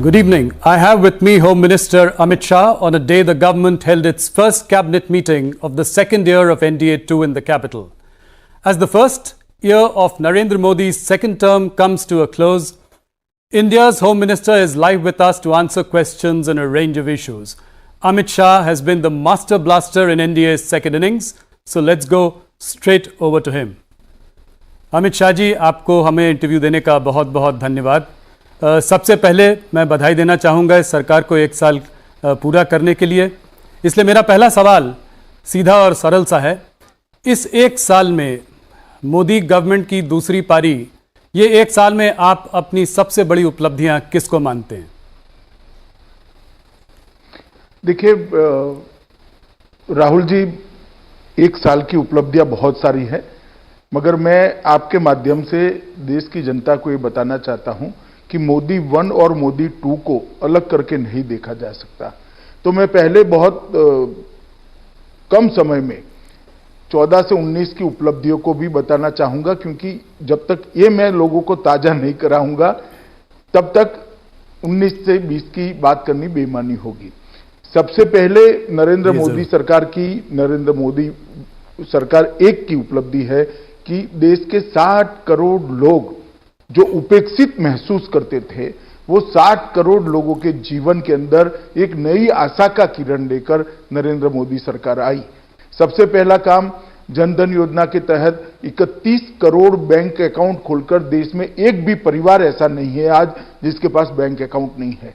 Good evening. I have with me Home Minister Amit Shah on a day the government held its first cabinet meeting of the second year of NDA-2 in the capital. As the first year of Narendra Modi's second term comes to a close, India's Home Minister is live with us to answer questions on a range of issues. Amit Shah has been the master blaster in NDA's second innings, so let's go straight over to him. Amit Shah ji, आपको हमें interview देने का बहुत बहुत धन्यवाद। सबसे पहले मैं बधाई देना चाहूँगा इस सरकार को 1 साल पूरा करने के लिए। इसलिए मेरा पहला सवाल सीधा और सरल सा है, इस 1 साल में मोदी गवर्नमेंट की दूसरी पारी, ये 1 साल में आप अपनी सबसे बड़ी उपलब्धियां किसको मानते हैं? देखिए राहुल जी, 1 साल की उपलब्धियां बहुत सारी है, मगर मैं आपके माध्यम से देश की जनता को ये बताना चाहता हूं कि मोदी 1 और मोदी 2 को अलग करके नहीं देखा जा सकता। तो मैं पहले बहुत कम समय में 14 से 19 की उपलब्धियों को भी बताना चाहूंगा, क्योंकि जब तक ये मैं लोगों को ताजा नहीं कराऊंगा तब तक 19 से 20 की बात करनी बेईमानी होगी। सबसे पहले नरेंद्र मोदी सरकार की, नरेंद्र मोदी सरकार 1 की उपलब्धि है कि देश के 60 करोड़ लोग जो उपेक्षित महसूस करते थे, वो 60 करोड़ लोगों के जीवन के अंदर एक नई आशा का किरण लेकर नरेंद्र मोदी सरकार आई। सबसे पहला काम, जनधन योजना के तहत 31 करोड़ बैंक अकाउंट खोलकर देश में एक भी परिवार ऐसा नहीं है आज जिसके पास बैंक अकाउंट नहीं है।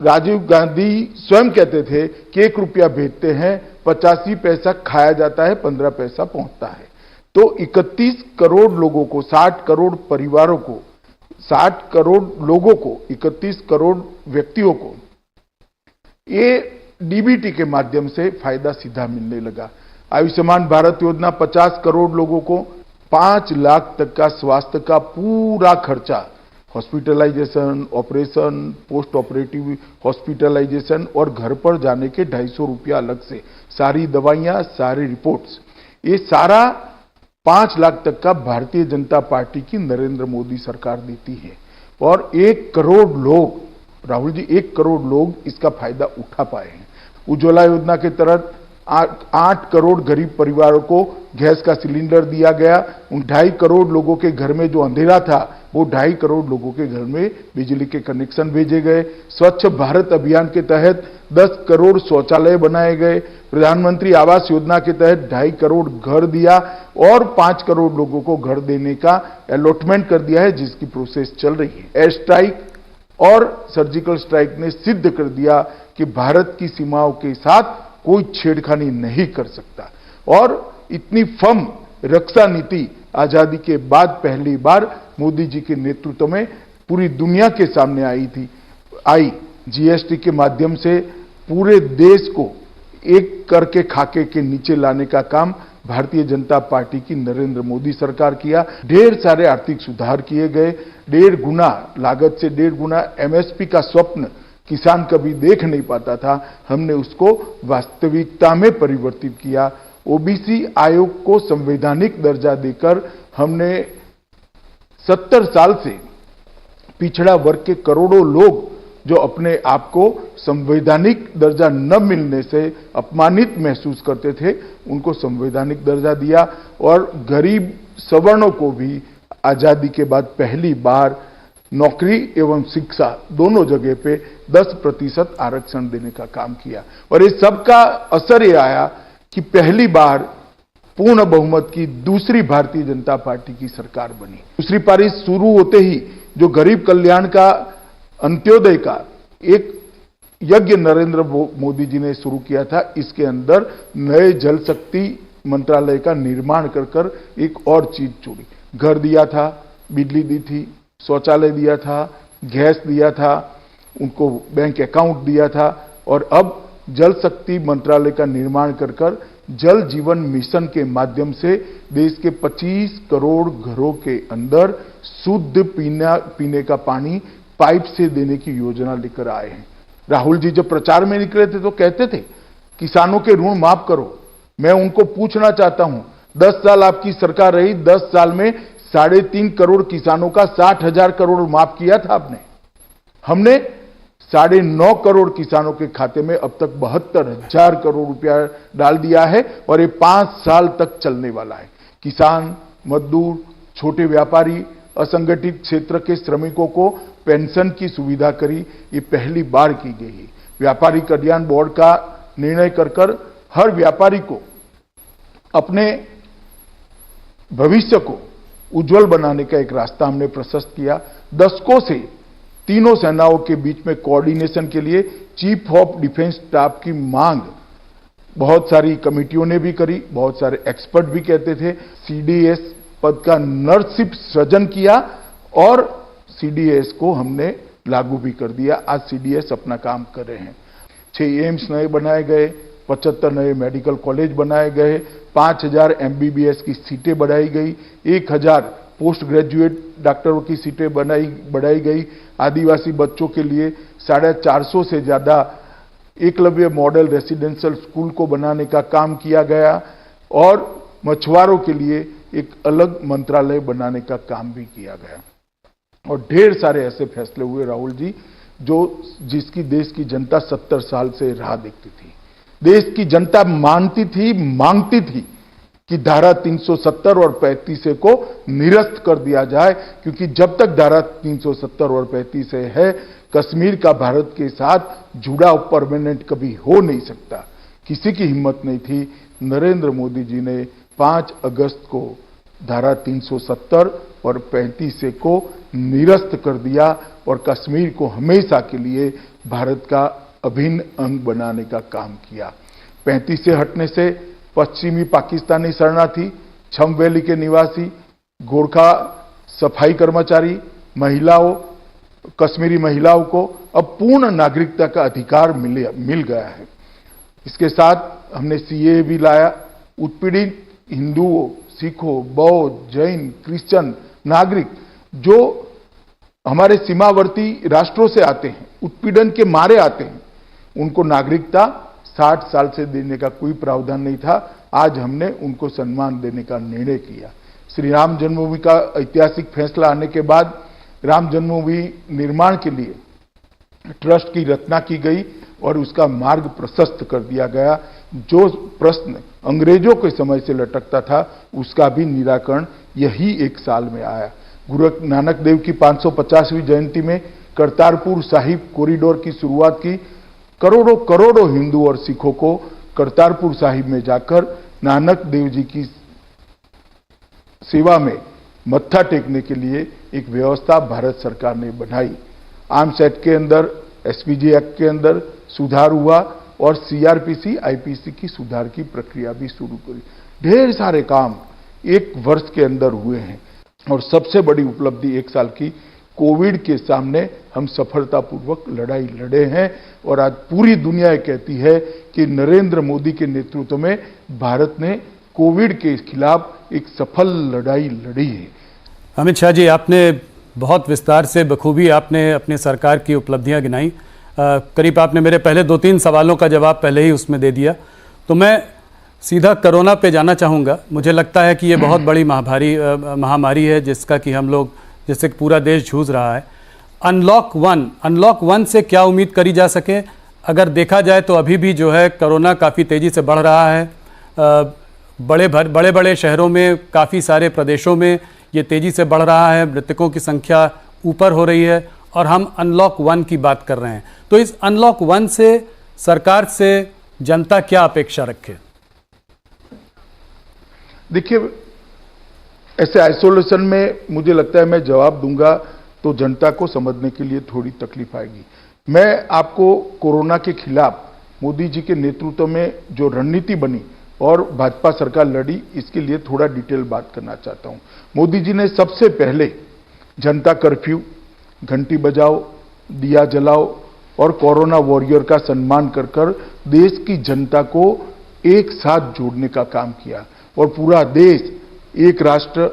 राजीव गांधी स्वयं कहते थे कि 1 रुपया भेजते हैं, 85 पैसा खाया जाता है, 15 पैसा पहुंचता है। तो 31 करोड़ लोगों को, 60 करोड़ परिवारों को, 60 करोड़ लोगों को, 31 करोड़ व्यक्तियों को ये डीबीटी के माध्यम से फायदा सीधा मिलने लगा। आयुष्मान भारत योजना 50 करोड़ लोगों को 5 लाख तक का स्वास्थ्य का पूरा खर्चा, hospitalisation, operation, post operative hospitalisation और घर पर जाने के 250 रुपया अलग से, सारी दवाइयां, सारी रिपोर्ट्स, ये सारा 5 लाख तक का भारतीय जनता पार्टी की नरेंद्र मोदी सरकार देती है। और 1 करोड़ लोग, राहुल जी, 1 करोड़ लोग इसका फायदा उठा पाए हैं। उज्ज्वला योजना के तहत 8 करोड़ गरीब परिवारों को गैस का सिलेंडर दिया गया। उन 2.5 करोड़ लोगों के घर में जो अंधेरा था, वो 2.5 करोड़ लोगों के घर में बिजली के कनेक्शन भेजे गए। स्वच्छ भारत अभियान के तहत 10 करोड़ शौचालय बनाए गए। प्रधानमंत्री आवास योजना के तहत 2.5 करोड़ घर दिया और 5 करोड़ लोगों को घर देने का अलॉटमेंट कर दिया है, जिसकी प्रोसेस चल रही है। एयर स्ट्राइक और सर्जिकल स्ट्राइक ने सिद्ध कर दिया कि भारत की सीमाओं के साथ कोई छेड़खानी नहीं कर सकता। और इतनी फर्म रक्षा नीति आजादी के बाद पहली बार मोदी जी के नेतृत्व में पूरी दुनिया के सामने आई। जीएसटी के माध्यम से पूरे देश को एक कर के खाके के नीचे लाने का काम भारतीय जनता पार्टी की नरेंद्र मोदी सरकार किया। ढेर सारे आर्थिक सुधार किए गए, 1.5 गुना लागत से 1.5 गुना एमएसपी का स्वप्न किसान कभी देख नहीं पाता था, हमने उसको वास्तविकता में परिवर्तित किया। ओबीसी आयोग को संवैधानिक दर्जा देकर हमने 70 साल से पिछड़ा वर्ग के करोड़ों लोग जो अपने आप को संवैधानिक दर्जा न मिलने से अपमानित महसूस करते थे, उनको संवैधानिक दर्जा दिया। और गरीब सवर्णों को भी आजादी के बाद पहली बार नौकरी एवं शिक्षा दोनों जगह पे 10% आरक्षण देने का काम किया। और इस सब का असर ये आया कि पहली बार पूर्ण बहुमत की दूसरी भारतीय जनता पार्टी की सरकार बनी। दूसरी पारी शुरू होते ही जो गरीब कल्याण का, अंत्योदय का एक यज्ञ नरेंद्र मोदी जी ने शुरू किया था, इसके अंदर नए जल शक्ति मंत्रालय का निर्माण कर एक और चीज जोड़ी। घर दिया था, बिजली दी थी, शौचालय दिया था, गैस दिया था, उनको बैंक अकाउंट दिया था। और अब जल शक्ति मंत्रालय का निर्माण कर जल जीवन मिशन के माध्यम से देश के 25 करोड़ घरों के अंदर शुद्ध पीने का पानी पाइप से देने की योजना लेकर आए हैं। राहुल जी जब प्रचार में निकले थे तो कहते थे किसानों के ऋण माफ करो। मैं उनको पूछना चाहता हूं, 10 साल आपकी सरकार रही, 10 साल में 3.5 करोड़ किसानों का 60,000 करोड़ माफ किया था आपने? हमने 9.5 करोड़ किसानों के खाते में अब तक 72,000 करोड़ रुपया डाल दिया है और ये 5 साल तक चलने वाला है। किसान, मजदूर, छोटे व्यापारी, असंगठित क्षेत्र के श्रमिकों को पेंशन की सुविधा करी, ये पहली बार की गई है। व्यापारी कल्याण बोर्ड का निर्णय कर हर व्यापारी को अपने भविष्य को उज्जवल बनाने का एक रास्ता हमने प्रशस्त किया। दशकों से तीनों सेनाओं के बीच में कोऑर्डिनेशन के लिए चीफ ऑफ डिफेंस स्टाफ की मांग बहुत सारी कमेटियों ने भी करी, बहुत सारे एक्सपर्ट भी कहते थे। सीडीएस पद का नरसिप सृजन किया और सीडीएस को हमने लागू भी कर दिया। आज सीडीएस अपना काम कर रहे हैं। 6 एम्स नए बनाए गए, 75 नए मेडिकल कॉलेज बनाए गए, 5,000 एमबीबीएस की सीटें बढ़ाई गई, 1,000 पोस्ट ग्रेजुएट डॉक्टरों की सीटें बढ़ाई गई। आदिवासी बच्चों के लिए 450 से ज्यादा एकलव्य मॉडल रेसिडेंशियल स्कूल को बनाने का काम किया गया और मछुआरों के लिए एक अलग मंत्रालय बनाने का काम भी किया गया। और ढेर सारे ऐसे फैसले हुए राहुल जी, जिसकी देश की जनता 70 साल से राह देखती थी। देश की जनता मानती थी, मांगती थी कि धारा 370 और 35 को निरस्त कर दिया जाए, क्योंकि जब तक धारा 370 और 35 है, कश्मीर का भारत के साथ जुड़ाव परमानेंट कभी हो नहीं सकता। किसी की हिम्मत नहीं थी। नरेंद्र मोदी जी ने 5 अगस्त को धारा 370 और 35 को निरस्त कर दिया और कश्मीर को हमेशा के लिए भारत का अभिन्न अंग बनाने का काम किया। 35 से हटने से पश्चिमी पाकिस्तानी शरणार्थी, छम वैली के निवासी, गोरखा सफाई कर्मचारी, महिलाओं, कश्मीरी महिलाओं को अब पूर्ण नागरिकता का अधिकार मिल गया है। इसके साथ हमने सीए भी लाया। उत्पीड़ित हिंदुओं, सिखों, बौद्ध, जैन, क्रिश्चियन नागरिक जो हमारे सीमावर्ती राष्ट्रों से आते हैं, उत्पीड़न के मारे आते हैं, उनको नागरिकता 60 साल से देने का कोई प्रावधान नहीं था। आज हमने उनको सम्मान देने का निर्णय किया। श्री राम जन्मभूमि का ऐतिहासिक फैसला आने के बाद राम जन्मभूमि निर्माण के लिए ट्रस्ट की रचना की गई और उसका मार्ग प्रशस्त कर दिया गया। जो प्रश्न अंग्रेजों के समय से लटकता था, उसका भी निराकरण यही 1 साल में आया। गुरु नानक देव की 550वीं जयंती में करतारपुर साहिब कॉरिडोर की शुरुआत की। करोड़ों करोड़ों हिंदू और सिखों को करतारपुर साहिब में जाकर नानक देव जी की सेवा में मत्था टेकने के लिए एक व्यवस्था भारत सरकार ने बनाई। आर्म्स एक्ट के अंदर, एसपीजी एक्ट के अंदर सुधार हुआ और सीआरपीसी, आईपीसी की सुधार की प्रक्रिया भी शुरू करी। ढेर सारे काम 1 वर्ष के अंदर हुए हैं और सबसे बड़ी उपलब्धि 1 साल की, कोविड के सामने हम सफलतापूर्वक लड़ाई लड़े हैं और आज पूरी दुनिया कहती है कि नरेंद्र मोदी के नेतृत्व में भारत ने कोविड के खिलाफ एक सफल लड़ाई लड़ी है। अमित शाह जी, आपने बहुत विस्तार से बखूबी आपने अपने सरकार की उपलब्धियां गिनाई। करीब आपने मेरे पहले 2-3 सवालों का जवाब पहले ही उसमें दे दिया। तो मैं सीधा कोरोना पे जाना चाहूँगा। मुझे लगता है कि ये बहुत बड़ी महामारी है जिससे पूरा देश जूझ रहा है। अनलॉक 1 से क्या उम्मीद करी जा सके? अगर देखा जाए तो अभी भी जो है कोरोना काफ़ी तेज़ी से बढ़ रहा है। बड़े बड़े शहरों में, काफ़ी सारे प्रदेशों में ये तेज़ी से बढ़ रहा है। मृतकों की संख्या ऊपर हो रही है और हम अनलॉक 1 की बात कर रहे हैं। तो इस अनलॉक 1 से सरकार से जनता क्या अपेक्षा रखे? देखिए, ऐसे आइसोलेशन में मुझे लगता है मैं जवाब दूंगा तो जनता को समझने के लिए थोड़ी तकलीफ आएगी। मैं आपको कोरोना के खिलाफ मोदी जी के नेतृत्व में जो रणनीति बनी और भाजपा सरकार लड़ी, इसके लिए थोड़ा डिटेल बात करना चाहता हूं। मोदी जी ने सबसे पहले जनता कर्फ्यू, घंटी बजाओ, दिया जलाओ और कोरोना वॉरियर का सम्मान कर देश की जनता को एक साथ जोड़ने का काम किया और पूरा देश एक राष्ट्र,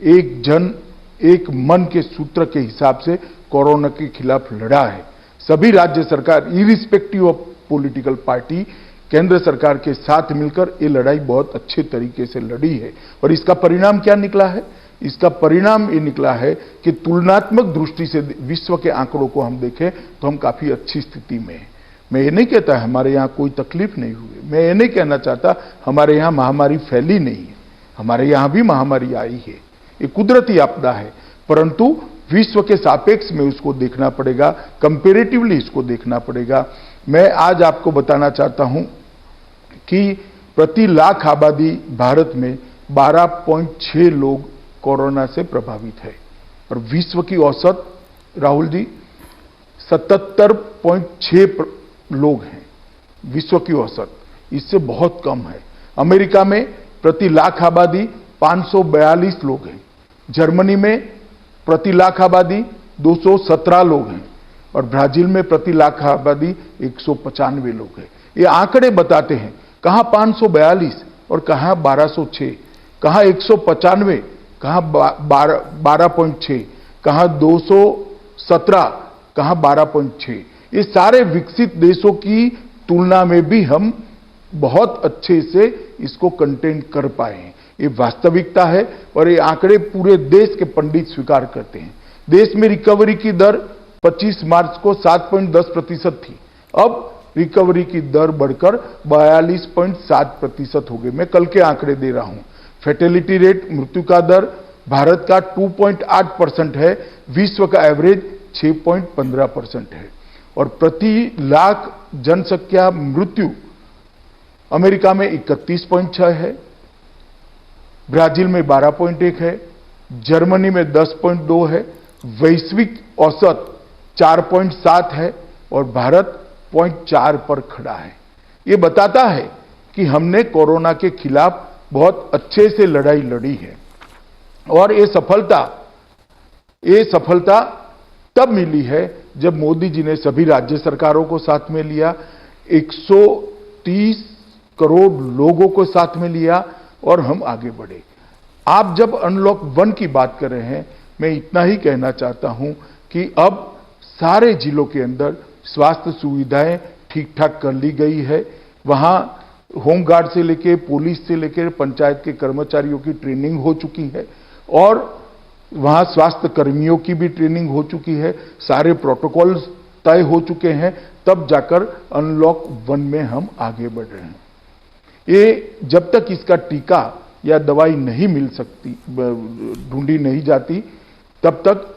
एक जन, एक मन के सूत्र के हिसाब से कोरोना के खिलाफ लड़ा है। सभी राज्य सरकार, इरिस्पेक्टिव ऑफ पॉलिटिकल पार्टी, केंद्र सरकार के साथ मिलकर ये लड़ाई बहुत अच्छे तरीके से लड़ी है और इसका परिणाम क्या निकला है? इसका परिणाम ये निकला है कि तुलनात्मक दृष्टि से विश्व के आंकड़ों को हम देखें तो हम काफी अच्छी स्थिति में हैं। मैं ये नहीं कहता हमारे यहाँ कोई तकलीफ नहीं हुई, मैं ये नहीं कहना चाहता हमारे यहाँ महामारी फैली नहीं है, हमारे यहाँ भी महामारी आई है, ये कुदरती आपदा है, परंतु विश्व के सापेक्ष में उसको देखना पड़ेगा, कंपेरेटिवली इसको देखना पड़ेगा। मैं आज आपको बताना चाहता हूं कि प्रति लाख आबादी भारत में 12.6 लोग कोरोना से प्रभावित है और विश्व की औसत राहुल जी 77.6 लोग हैं विश्व की औसत, इससे बहुत कम है। अमेरिका में प्रति लाख आबादी 542 लोग हैं, जर्मनी में प्रति लाख आबादी 217 लोग हैं और ब्राजील में प्रति लाख आबादी 195 लोग हैं। ये आंकड़े बताते हैं कहां 542 और कहां 1206, कहां 195, कहां 12.6, कहां 217, कहां 12.6। ये सारे विकसित देशों की तुलना में भी हम बहुत अच्छे से इसको कंटेन कर पाए हैं। ये वास्तविकता है और ये आंकड़े पूरे देश के पंडित स्वीकार करते हैं। देश में रिकवरी की दर 25 मार्च को 7.10% थी, अब रिकवरी की दर बढ़कर 42.7% हो गई। मैं कल के आंकड़े दे रहा हूं। फैटेलिटी रेट, मृत्यु का दर भारत का 2.8% है, विश्व का एवरेज 6.15% है और प्रति लाख जनसंख्या मृत्यु अमेरिका में 31.6 है, ब्राजील में 12.1 है, जर्मनी में 10.2 है, वैश्विक औसत 4.7 है और भारत 0.4 पर खड़ा है। ये बताता है कि हमने कोरोना के खिलाफ बहुत अच्छे से लड़ाई लड़ी है और ये सफलता तब मिली है जब मोदी जी ने सभी राज्य सरकारों को साथ में लिया, 130 करोड़ लोगों को साथ में लिया और हम आगे बढ़े। आप जब अनलॉक 1 की बात कर रहे हैं, मैं इतना ही कहना चाहता हूं कि अब सारे जिलों के अंदर स्वास्थ्य सुविधाएं ठीक ठाक कर ली गई है। वहां होमगार्ड से लेके पुलिस से लेकर पंचायत के कर्मचारियों की ट्रेनिंग हो चुकी है और वहां स्वास्थ्य कर्मियों की भी ट्रेनिंग हो चुकी है, सारे प्रोटोकॉल्स तय हो चुके हैं, तब जाकर अनलॉक 1 में हम आगे बढ़ रहे हैं। ये जब तक इसका टीका या दवाई नहीं मिल सकती, ढूंढी नहीं जाती, तब तक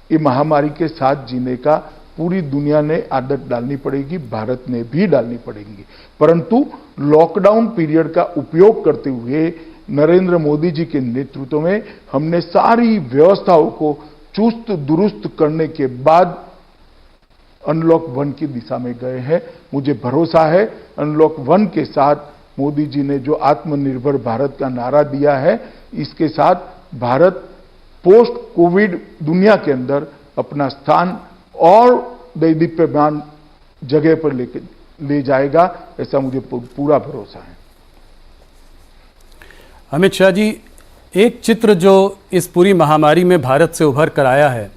ये महामारी के साथ जीने का पूरी दुनिया ने आदत डालनी पड़ेगी, भारत ने भी डालनी पड़ेगी। परंतु लॉकडाउन पीरियड का उपयोग करते हुए नरेंद्र मोदी जी के नेतृत्व में हमने सारी व्यवस्थाओं को चुस्त दुरुस्त करने के बाद अनलॉक 1 की दिशा में गए हैं। मुझे भरोसा है अनलॉक 1 के साथ मोदी जी ने जो आत्मनिर्भर भारत का नारा दिया है, इसके साथ भारत पोस्ट कोविड दुनिया के अंदर अपना स्थान और दैदीप्यमान जगह पर ले जाएगा, ऐसा मुझे पूरा भरोसा है। अमित शाह जी, एक चित्र जो इस पूरी महामारी में भारत से उभर कर आया है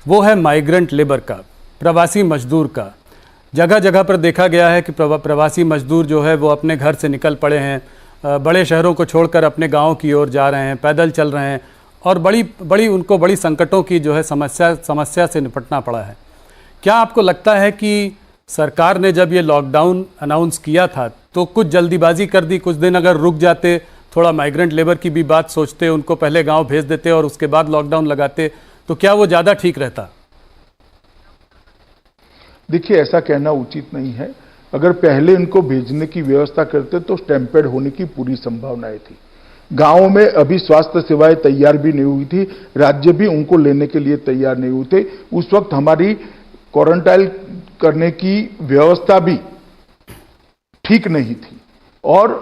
वो है माइग्रेंट लेबर का, प्रवासी मजदूर का। जगह जगह पर देखा गया है कि प्रवासी मजदूर जो है वो अपने घर से निकल पड़े हैं, बड़े शहरों को छोड़कर अपने गाँव की ओर जा रहे हैं, पैदल चल रहे हैं और उनको बड़ी संकटों की जो है समस्या से निपटना पड़ा है। क्या आपको लगता है कि सरकार ने जब ये लॉकडाउन अनाउंस किया था तो कुछ जल्दीबाजी कर दी? कुछ दिन अगर रुक जाते, थोड़ा माइग्रेंट लेबर की भी बात सोचते, उनको पहले गांव भेज देते और उसके बाद लॉकडाउन लगाते, तो क्या वो ज़्यादा ठीक रहता? देखिए, ऐसा कहना उचित नहीं है। अगर पहले इनको भेजने की व्यवस्था करते तो स्टैम्पेड होने की पूरी संभावनाएं थी। गांवों में अभी स्वास्थ्य सेवाएं तैयार भी नहीं हुई थी, राज्य भी उनको लेने के लिए तैयार नहीं हुए थे। उस वक्त हमारी क्वारंटाइन करने की व्यवस्था भी ठीक नहीं थी और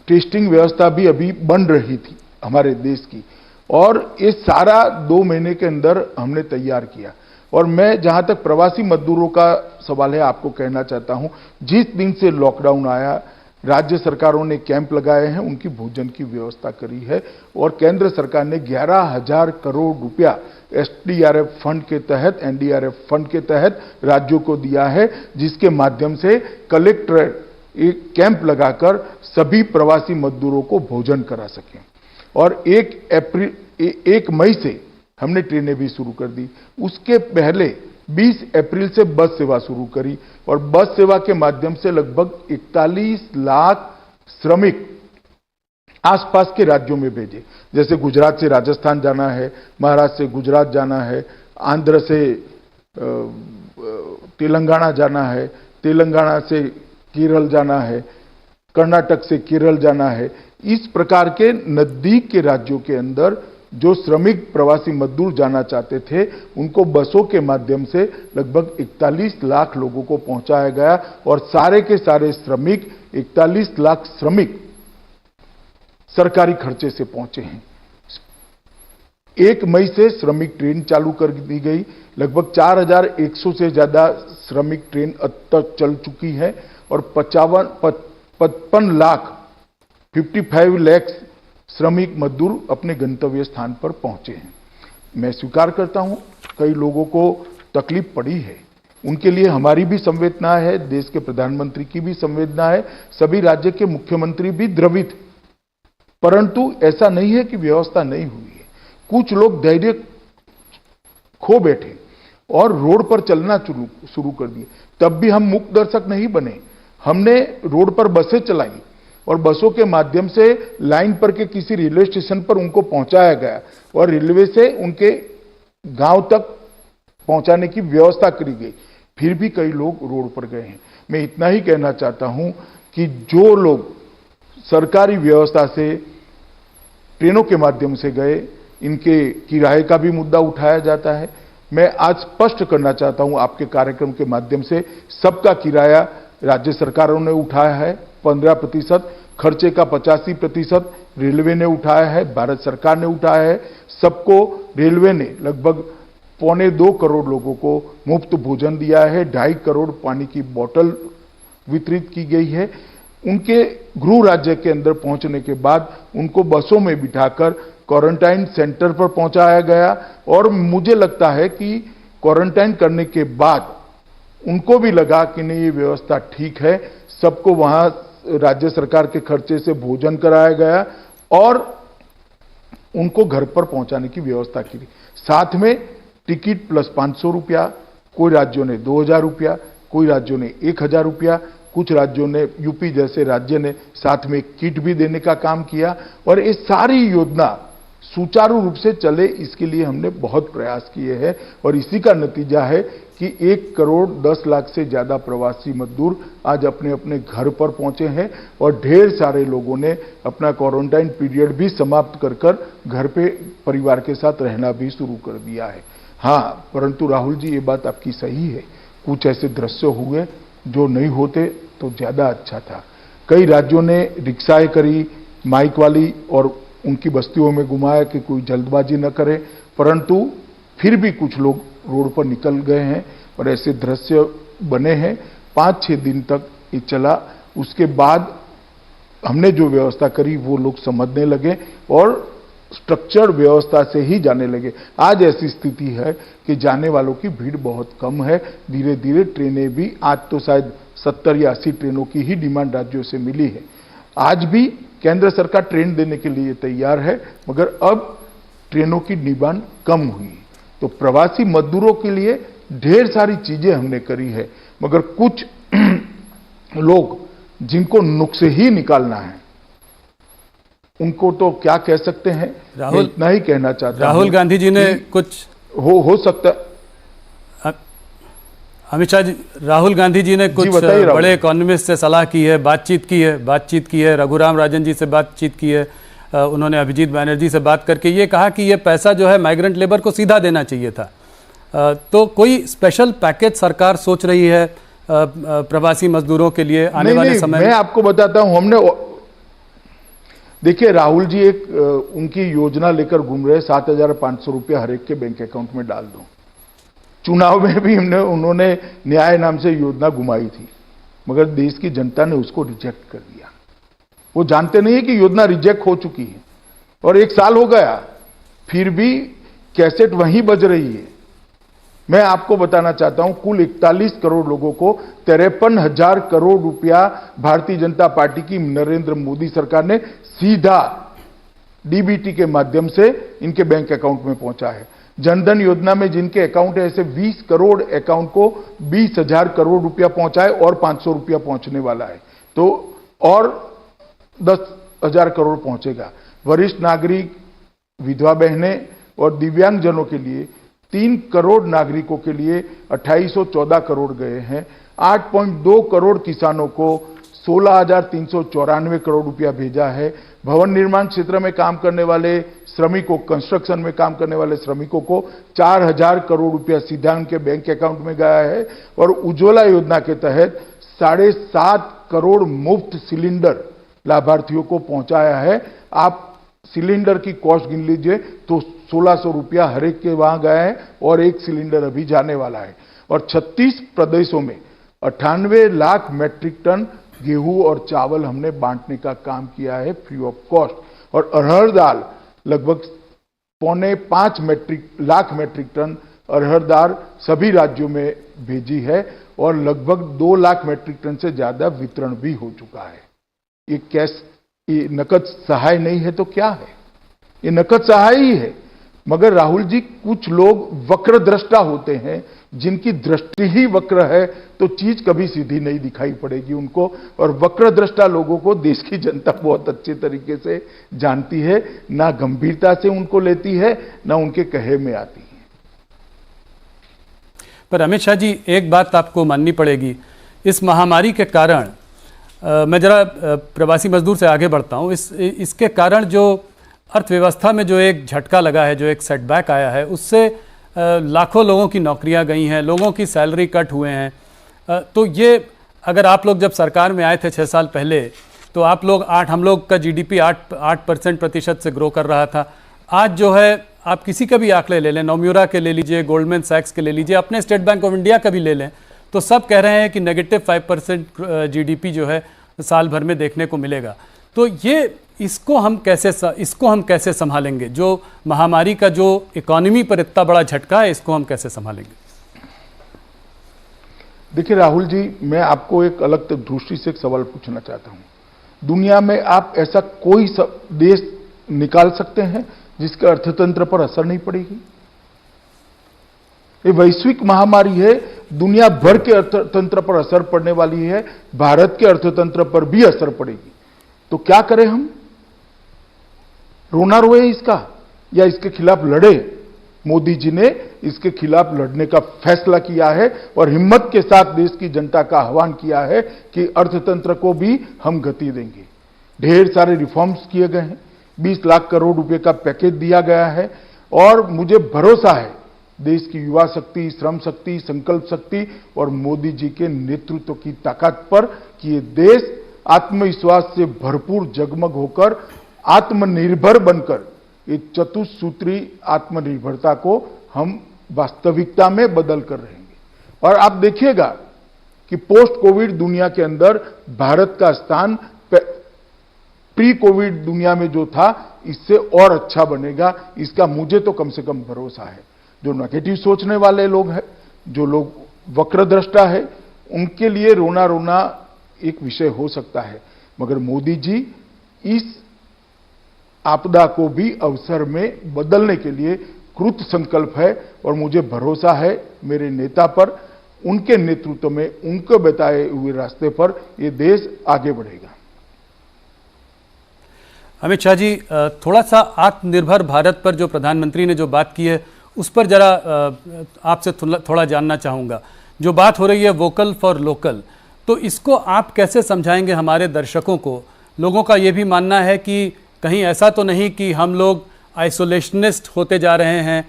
टेस्टिंग व्यवस्था भी अभी बन रही थी हमारे देश की, और ये सारा 2 महीने के अंदर हमने तैयार किया। और मैं जहां तक प्रवासी मजदूरों का सवाल है आपको कहना चाहता हूं, जिस दिन से लॉकडाउन आया राज्य सरकारों ने कैंप लगाए हैं, उनकी भोजन की व्यवस्था करी है और केंद्र सरकार ने 11,000 करोड़ रुपया एसडीआरएफ फंड के तहत, एनडीआरएफ फंड के तहत राज्यों को दिया है, जिसके माध्यम से कलेक्टर एक कैंप लगाकर सभी प्रवासी मजदूरों को भोजन करा सकें। और 1 1 मई से हमने ट्रेनें भी शुरू कर दी। उसके पहले 20 अप्रैल से बस सेवा शुरू करी और बस सेवा के माध्यम से लगभग 41 लाख श्रमिक आसपास के राज्यों में भेजे। जैसे गुजरात से राजस्थान जाना है, महाराष्ट्र से गुजरात जाना है, आंध्र से तेलंगाना जाना है, तेलंगाना से केरल जाना है, कर्नाटक से केरल जाना है। इस प्रकार के नजदीक के राज्यों के अंदर जो श्रमिक प्रवासी मजदूर जाना चाहते थे उनको बसों के माध्यम से लगभग 41 लाख लोगों को पहुंचाया गया और सारे के सारे श्रमिक 41 लाख श्रमिक सरकारी खर्चे से पहुंचे हैं। 1 मई से श्रमिक ट्रेन चालू कर दी गई। लगभग 4100 से ज्यादा श्रमिक ट्रेन अब तक चल चुकी है और 55 लाख 55 लाख श्रमिक मजदूर अपने गंतव्य स्थान पर पहुंचे हैं। मैं स्वीकार करता हूं कई लोगों को तकलीफ पड़ी है, उनके लिए हमारी भी संवेदना है, देश के प्रधानमंत्री की भी संवेदना है, सभी राज्य के मुख्यमंत्री भी द्रवित, परंतु ऐसा नहीं है कि व्यवस्था नहीं हुई है। कुछ लोग धैर्य खो बैठे और रोड पर चलना शुरू कर दिए। तब भी हम मूक दर्शक नहीं बने, हमने रोड पर बसें चलाई और बसों के माध्यम से लाइन पर के किसी रेलवे स्टेशन पर उनको पहुंचाया गया और रेलवे से उनके गांव तक पहुंचाने की व्यवस्था करी गई। फिर भी कई लोग रोड पर गए हैं। मैं इतना ही कहना चाहता हूं कि जो लोग सरकारी व्यवस्था से ट्रेनों के माध्यम से गए, इनके किराए का भी मुद्दा उठाया जाता है। मैं आज स्पष्ट करना चाहता हूं आपके कार्यक्रम के माध्यम से, सबका किराया राज्य सरकारों ने उठाया है 15%, खर्चे का 85% रेलवे ने उठाया है, भारत सरकार ने उठाया है। सबको रेलवे ने लगभग 1.25 करोड़ लोगों को मुफ्त भोजन दिया है, 2.5 करोड़ पानी की बोतल वितरित की गई है। उनके गृह राज्य के अंदर पहुंचने के बाद उनको बसों में बिठाकर क्वारंटाइन सेंटर पर पहुंचाया गया और मुझे लगता है कि क्वारंटाइन करने के बाद उनको भी लगा कि नहीं ये व्यवस्था ठीक है। सबको वहां राज्य सरकार के खर्चे से भोजन कराया गया और उनको घर पर पहुंचाने की व्यवस्था की। साथ में टिकट प्लस 500 रुपया, कोई राज्यों ने 2000 रुपया, कोई राज्यों ने 1000 रुपया, कुछ राज्यों ने, यूपी जैसे राज्य ने साथ में किट भी देने का काम किया और ये सारी योजना सुचारू रूप से चले इसके लिए हमने बहुत प्रयास किए हैं और इसी का नतीजा है कि 1 करोड़ 10 लाख से ज्यादा प्रवासी मजदूर आज अपने अपने घर पर पहुंचे हैं और ढेर सारे लोगों ने अपना क्वारंटाइन पीरियड भी समाप्त कर घर पे परिवार के साथ रहना भी शुरू कर दिया है। हाँ, परंतु राहुल जी ये बात आपकी सही है, कुछ ऐसे दृश्य हुए जो नहीं होते तो ज्यादा अच्छा था। कई राज्यों ने रिक्शाएं करी माइक वाली और उनकी बस्तियों में घुमाया कि कोई जल्दबाजी न करे, परंतु फिर भी कुछ लोग रोड पर निकल गए हैं और ऐसे दृश्य बने हैं। 5-6 दिन तक ये चला, उसके बाद हमने जो व्यवस्था करी वो लोग समझने लगे और स्ट्रक्चर व्यवस्था से ही जाने लगे। आज ऐसी स्थिति है कि जाने वालों की भीड़ बहुत कम है। धीरे धीरे ट्रेनें भी, आज तो शायद 70 या 80 ट्रेनों की ही डिमांड राज्यों से मिली है। आज भी केंद्र सरकार ट्रेन देने के लिए तैयार है, मगर अब ट्रेनों की डिमांड कम हुई। तो प्रवासी मजदूरों के लिए ढेर सारी चीजें हमने करी है, मगर कुछ लोग जिनको नुक्से ही निकालना है उनको तो क्या कह सकते हैं, राहुल इतना ही कहना चाहता हूं। राहुल गांधी जी ने कुछ हो सकता, अमित शाह जी, राहुल गांधी जी ने कुछ बड़े इकोनॉमिस्ट से सलाह की है, बातचीत की है, रघुराम राजन जी से बातचीत की है, उन्होंने अभिजीत बैनर्जी से बात करके ये कहा कि ये पैसा जो है माइग्रेंट लेबर को सीधा देना चाहिए था। तो कोई स्पेशल पैकेज सरकार सोच रही है प्रवासी मजदूरों के लिए आने वाले समय में? मैं आपको बताता हूं, हमने देखिए राहुल जी एक उनकी योजना लेकर घूम रहे, 7,500 रुपया हर एक के बैंक अकाउंट में डाल दो। चुनाव में भी उन्होंने न्याय नाम से योजना घुमाई थी, मगर देश की जनता ने उसको रिजेक्ट कर दिया। वो जानते नहीं है कि योजना रिजेक्ट हो चुकी है और 1 साल हो गया, फिर भी कैसेट वहीं बज रही है। मैं आपको बताना चाहता हूं, कुल 41 करोड़ लोगों को 53,000 करोड़ रुपया भारतीय जनता पार्टी की नरेंद्र मोदी सरकार ने सीधा डीबीटी के माध्यम से इनके बैंक अकाउंट में पहुंचा है। जनधन योजना में जिनके अकाउंट है, ऐसे 20 करोड़ अकाउंट को 20,000 करोड़ रुपया पहुंचा है और 500 रुपया पहुंचने वाला है, तो और 10,000 करोड़ पहुंचेगा। वरिष्ठ नागरिक, विधवा बहनें और दिव्यांगजनों के लिए 3 करोड़ नागरिकों के लिए 2814 करोड़ गए हैं। 8.2 करोड़ किसानों को 16,394 करोड़ रुपया भेजा है। भवन निर्माण क्षेत्र में काम करने वाले श्रमिकों, कंस्ट्रक्शन में काम करने वाले श्रमिकों को 4,000 करोड़ रुपया सीधा उनके बैंक अकाउंट में गया है। और उज्ज्वला योजना के तहत 7.5 करोड़ मुफ्त सिलेंडर लाभार्थियों को पहुंचाया है। आप सिलेंडर की कॉस्ट गिन लीजिए तो 1,600 रुपया हर एक के वहां गया है और एक सिलेंडर अभी जाने वाला है। और 36 प्रदेशों में 98 लाख मैट्रिक टन गेहूं और चावल हमने बांटने का काम किया है फ्री ऑफ कॉस्ट। और अरहर दाल लगभग 4.5 लाख मैट्रिक टन अरहर दाल सभी राज्यों में भेजी है और लगभग 2 लाख मैट्रिक टन से ज्यादा वितरण भी हो चुका है। ये कैश, ये नकद सहाय नहीं है तो क्या है? ये नकद सहाय ही है। मगर राहुल जी, कुछ लोग वक्र दृष्टा होते हैं, जिनकी दृष्टि ही वक्र है तो चीज कभी सीधी नहीं दिखाई पड़ेगी उनको। और वक्र दृष्टा लोगों को देश की जनता बहुत अच्छे तरीके से जानती है, ना गंभीरता से उनको लेती है, ना उनके कहे में आती है। पर अमित शाह जी, एक बात आपको माननी पड़ेगी, इस महामारी के कारण मैं जरा प्रवासी मजदूर से आगे बढ़ता हूँ। इसके कारण जो अर्थव्यवस्था में जो एक झटका लगा है, जो एक सेटबैक आया है, उससे लाखों लोगों की नौकरियां गई हैं, लोगों की सैलरी कट हुए हैं। तो ये अगर आप लोग जब सरकार में आए थे 6 साल पहले, तो हम लोग का जीडीपी 8% प्रतिशत से ग्रो कर रहा था। आज जो है, आप किसी का भी आंकड़े ले लें, नोम्यूरा के ले लीजिए, गोल्डमैन सैक्स के ले लीजिए, अपने स्टेट बैंक ऑफ इंडिया का भी ले लें, तो सब कह रहे हैं कि -5% जीडीपी जो है साल भर में देखने को मिलेगा। तो इसको हम कैसे संभालेंगे? जो महामारी का जो इकोनॉमी पर इतना बड़ा झटका है, इसको हम कैसे संभालेंगे? देखिए राहुल जी, मैं आपको एक अलग दृष्टि से एक सवाल पूछना चाहता हूं। दुनिया में आप ऐसा कोई देश निकाल सकते हैं जिसके अर्थतंत्र पर असर नहीं पड़ेगी? ये वैश्विक महामारी है, दुनिया भर के अर्थतंत्र पर असर पड़ने वाली है, भारत के अर्थतंत्र पर भी असर पड़ेगी। तो क्या करें हम? रोना रोए इसका या इसके खिलाफ लड़े? मोदी जी ने इसके खिलाफ लड़ने का फैसला किया है और हिम्मत के साथ देश की जनता का आह्वान किया है कि अर्थतंत्र को भी हम गति देंगे। ढेर सारे रिफॉर्म्स किए गए हैं, 20 लाख करोड़ रुपए का पैकेज दिया गया है और मुझे भरोसा है देश की युवा शक्ति, श्रम शक्ति, संकल्प शक्ति और मोदी जी के नेतृत्व की ताकत पर कि ये देश आत्मविश्वास से भरपूर जगमग होकर आत्मनिर्भर बनकर एक चतुसूत्री आत्मनिर्भरता को हम वास्तविकता में बदल कर रहेंगे। और आप देखिएगा कि पोस्ट कोविड दुनिया के अंदर भारत का स्थान प्री कोविड दुनिया में जो था इससे और अच्छा बनेगा, इसका मुझे तो कम से कम भरोसा है। जो नेगेटिव सोचने वाले लोग हैं, जो लोग वक्रदृष्टा है, उनके लिए रोना रोना एक विषय हो सकता है, मगर मोदी जी इस आपदा को भी अवसर में बदलने के लिए कृत संकल्प है और मुझे भरोसा है मेरे नेता पर, उनके नेतृत्व में, उनको बताए हुए रास्ते पर ये देश आगे बढ़ेगा। अमित शाह जी, थोड़ा सा आत्मनिर्भर भारत पर जो प्रधानमंत्री ने जो बात की है उस पर जरा आपसे थोड़ा जानना चाहूँगा। जो बात हो रही है वोकल फॉर लोकल, तो इसको आप कैसे समझाएंगे हमारे दर्शकों को? लोगों का ये भी मानना है कि कहीं ऐसा तो नहीं कि हम लोग आइसोलेशनिस्ट होते जा रहे हैं,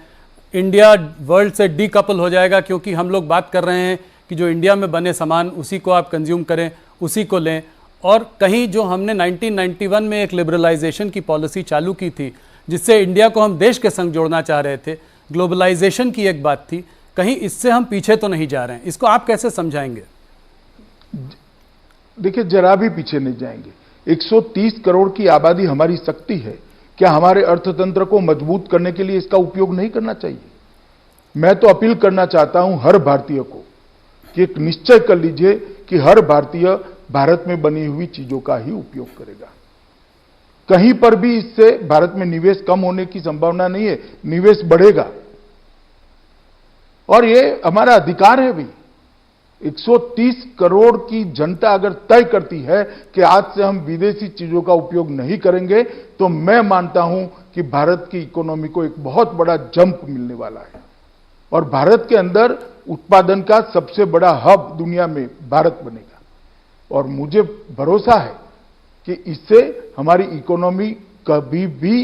इंडिया वर्ल्ड से डीकपल हो जाएगा, क्योंकि हम लोग बात कर रहे हैं कि जो इंडिया में बने सामान उसी को आप कंज्यूम करें, उसी को लें। और कहीं जो हमने 1991 में एक लिबरलाइजेशन की पॉलिसी चालू की थी जिससे इंडिया को हम देश के संग जोड़ना चाह रहे थे, ग्लोबलाइजेशन की एक बात थी, कहीं इससे हम पीछे तो नहीं जा रहे हैं? इसको आप कैसे समझाएंगे? देखिए, जरा भी पीछे नहीं जाएंगे। 130 करोड़ की आबादी हमारी शक्ति है, क्या हमारे अर्थतंत्र को मजबूत करने के लिए इसका उपयोग नहीं करना चाहिए? मैं तो अपील करना चाहता हूं हर भारतीय को कि एक निश्चय कर लीजिए कि हर भारतीय भारत में बनी हुई चीजों का ही उपयोग करेगा। कहीं पर भी इससे भारत में निवेश कम होने की संभावना नहीं है, निवेश बढ़ेगा और ये हमारा अधिकार है भी। 130 करोड़ की जनता अगर तय करती है कि आज से हम विदेशी चीजों का उपयोग नहीं करेंगे, तो मैं मानता हूं कि भारत की इकोनॉमी को एक बहुत बड़ा जंप मिलने वाला है और भारत के अंदर उत्पादन का सबसे बड़ा हब दुनिया में भारत बनेगा। और मुझे भरोसा है कि इससे हमारी इकोनॉमी कभी भी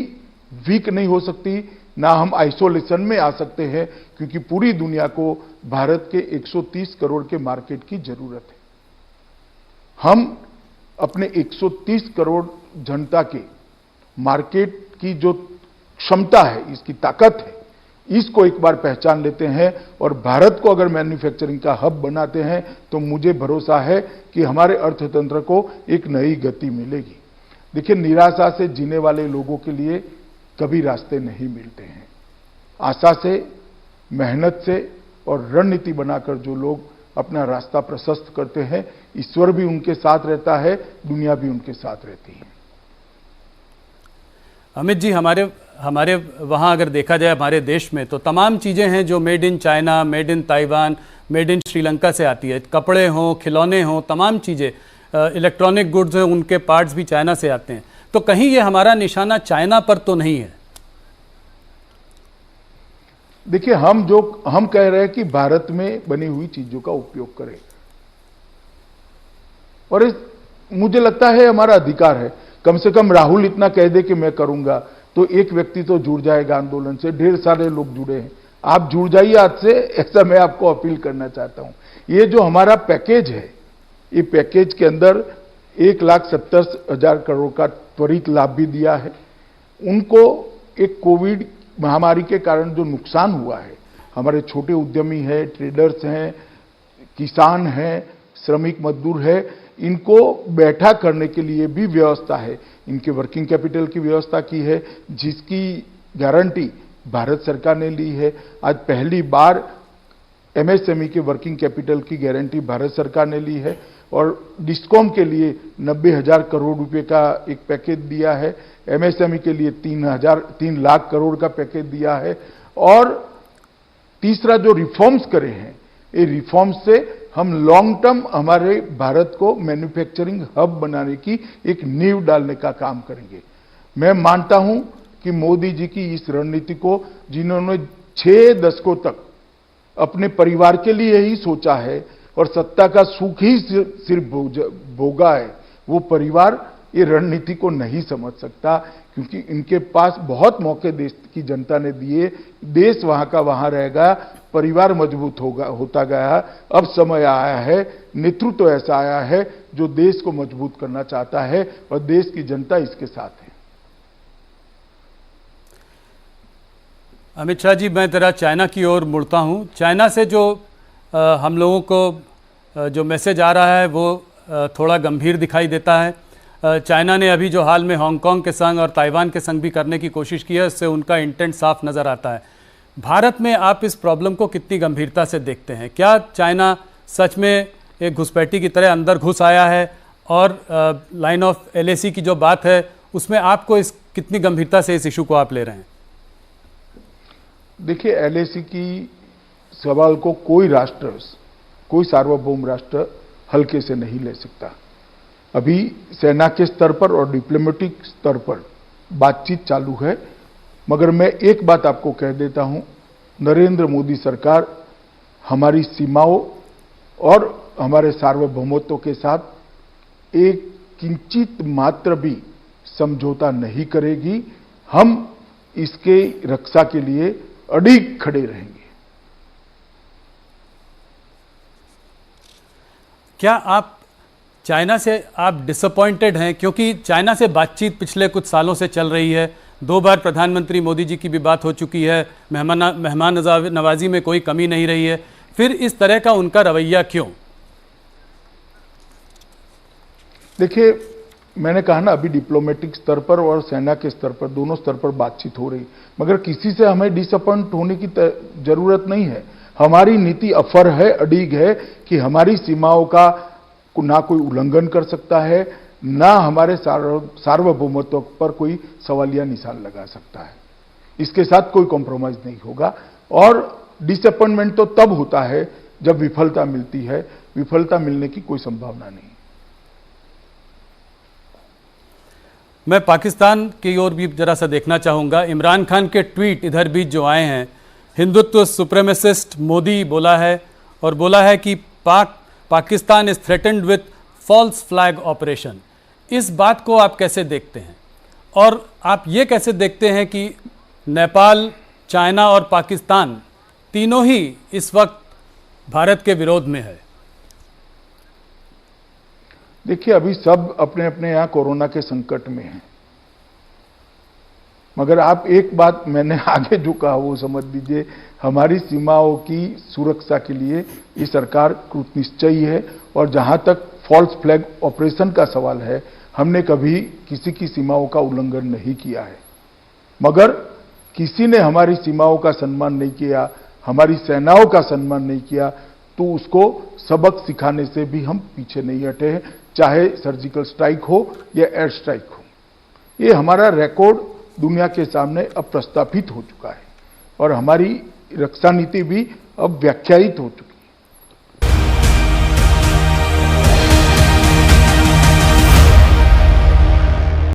वीक नहीं हो सकती, ना हम आइसोलेशन में आ सकते हैं, क्योंकि पूरी दुनिया को भारत के 130 करोड़ के मार्केट की जरूरत है। हम अपने 130 करोड़ जनता के मार्केट की जो क्षमता है, इसकी ताकत है, इसको एक बार पहचान लेते हैं और भारत को अगर मैन्युफैक्चरिंग का हब बनाते हैं, तो मुझे भरोसा है कि हमारे अर्थतंत्र को एक नई गति मिलेगी। देखिए, निराशा से जीने वाले लोगों के लिए कभी रास्ते नहीं मिलते हैं। आशा से, मेहनत से और रणनीति बनाकर जो लोग अपना रास्ता प्रशस्त करते हैं, ईश्वर भी उनके साथ रहता है, दुनिया भी उनके साथ रहती है। अमित जी, हमारे वहाँ अगर देखा जाए हमारे देश में, तो तमाम चीज़ें हैं जो made in China, made in Taiwan, made in Sri Lanka से आती है। कपड़े हों, खिलौने हों, तमाम चीज़ें, इलेक्ट्रॉनिक गुड्स हैं, उनके पार्ट्स भी चाइना से आते हैं। तो कहीं ये हमारा निशाना चाइना पर तो नहीं है? देखिए, हम कह रहे हैं कि भारत में बनी हुई चीजों का उपयोग करें और मुझे लगता है हमारा अधिकार है। कम से कम राहुल इतना कह दे कि मैं करूंगा, तो एक व्यक्ति तो जुड़ जाएगा आंदोलन से। ढेर सारे लोग जुड़े हैं, आप जुड़ जाइए आज से, ऐसा मैं आपको अपील करना चाहता हूं। ये जो हमारा पैकेज है, ये पैकेज के अंदर 1,70,000 करोड़ का त्वरित लाभ भी दिया है। उनको एक कोविड महामारी के कारण जो नुकसान हुआ है, हमारे छोटे उद्यमी हैं, ट्रेडर्स हैं, किसान हैं, श्रमिक मजदूर है, इनको बैठा करने के लिए भी व्यवस्था है। इनके वर्किंग कैपिटल की व्यवस्था की है, जिसकी गारंटी भारत सरकार ने ली है। आज पहली बार एमएसएमई के वर्किंग कैपिटल की गारंटी भारत सरकार ने ली है और डिस्कॉम के लिए 90,000 करोड़ रुपए का एक पैकेज दिया है। एमएसएमई के लिए 3 लाख करोड़ का पैकेज दिया है। और तीसरा जो रिफॉर्म्स करे हैं, ये रिफॉर्म्स से हम लॉन्ग टर्म हमारे भारत को मैन्युफैक्चरिंग हब बनाने की एक नींव डालने का काम करेंगे। मैं मानता हूं कि मोदी जी की इस रणनीति को, जिन्होंने 6 दशकों तक अपने परिवार के लिए ही सोचा है और सत्ता का सुख ही सिर्फ भोगा है, वो परिवार ये रणनीति को नहीं समझ सकता, क्योंकि इनके पास बहुत मौके देश की जनता ने दिए। देश वहां का वहां रहेगा, परिवार मजबूत होता गया। अब समय आया है, नेतृत्व ऐसा आया है जो देश को मजबूत करना चाहता है और देश की जनता इसके साथ है। अमित शाह जी, मैं जरा चाइना की ओर मुड़ता हूँ। चाइना से जो हम लोगों को जो मैसेज आ रहा है वो थोड़ा गंभीर दिखाई देता है। चाइना ने अभी जो हाल में हांगकांग के संग और ताइवान के संग भी करने की कोशिश की है, उससे उनका इंटेंट साफ नज़र आता है। भारत में आप इस प्रॉब्लम को कितनी गंभीरता से देखते हैं? क्या चाइना सच में एक घुसपैठी की तरह अंदर घुस आया है? और लाइन ऑफ एलएसी की जो बात है, उसमें आपको कितनी गंभीरता से इस इशू को आप ले रहे हैं? देखिए, एलएसी की सवाल को कोई राष्ट्र, कोई सार्वभौम राष्ट्र हल्के से नहीं ले सकता। अभी सेना के स्तर पर और डिप्लोमेटिक स्तर पर बातचीत चालू है, मगर मैं एक बात आपको कह देता हूं, नरेंद्र मोदी सरकार हमारी सीमाओं और हमारे सार्वभौमत्व के साथ एक किंचित मात्र भी समझौता नहीं करेगी। हम इसके रक्षा के लिए अडिग खड़े रहेंगे। क्या आप चाइना से आप डिसअपॉइंटेड हैं? क्योंकि चाइना से बातचीत पिछले कुछ सालों से चल रही है। 2 बार प्रधानमंत्री मोदी जी की भी बात हो चुकी है, मेहमान नवाजी में कोई कमी नहीं रही है, फिर इस तरह का उनका रवैया क्यों? देखिए, मैंने कहा ना, अभी डिप्लोमेटिक स्तर पर और सेना के स्तर पर, दोनों स्तर पर बातचीत हो रही, मगर किसी से हमें डिसअपॉइंट होने की जरूरत नहीं है। हमारी नीति अफर है, अडिग है कि हमारी सीमाओं का ना कोई उल्लंघन कर सकता है, ना हमारे सार्वभौमत्व पर कोई सवालिया निशान लगा सकता है। इसके साथ कोई कॉम्प्रोमाइज नहीं होगा। और डिसअपॉइंटमेंट तो तब होता है जब विफलता मिलती है, विफलता मिलने की कोई संभावना नहीं। मैं पाकिस्तान की ओर भी जरा सा देखना चाहूँगा। इमरान खान के ट्वीट इधर बीच जो आए हैं, हिंदुत्व सुप्रीमेसिस्ट मोदी बोला है और बोला है कि Pakistan is threatened with false flag operation. इस बात को आप कैसे देखते हैं और आप ये कैसे देखते हैं कि नेपाल, चाइना और पाकिस्तान तीनों ही इस वक्त भारत के विरोध में है? देखिए, अभी सब अपने अपने यहाँ कोरोना के संकट में हैं, मगर आप एक बात मैंने आगे जो कहा वो समझ लीजिए, हमारी सीमाओं की सुरक्षा के लिए ये सरकार कृतनिश्चयी है। और जहां तक फॉल्स फ्लैग ऑपरेशन का सवाल है, हमने कभी किसी की सीमाओं का उल्लंघन नहीं किया है, मगर किसी ने हमारी सीमाओं का सम्मान नहीं किया, हमारी सेनाओं का सम्मान नहीं किया, तो उसको सबक सिखाने से भी हम पीछे नहीं हटे हैं, चाहे सर्जिकल स्ट्राइक हो या एयर स्ट्राइक हो। ये हमारा रिकॉर्ड दुनिया के सामने अब प्रस्थापित हो चुका है और हमारी रक्षा नीति भी अब व्याख्यायित हो चुकी है।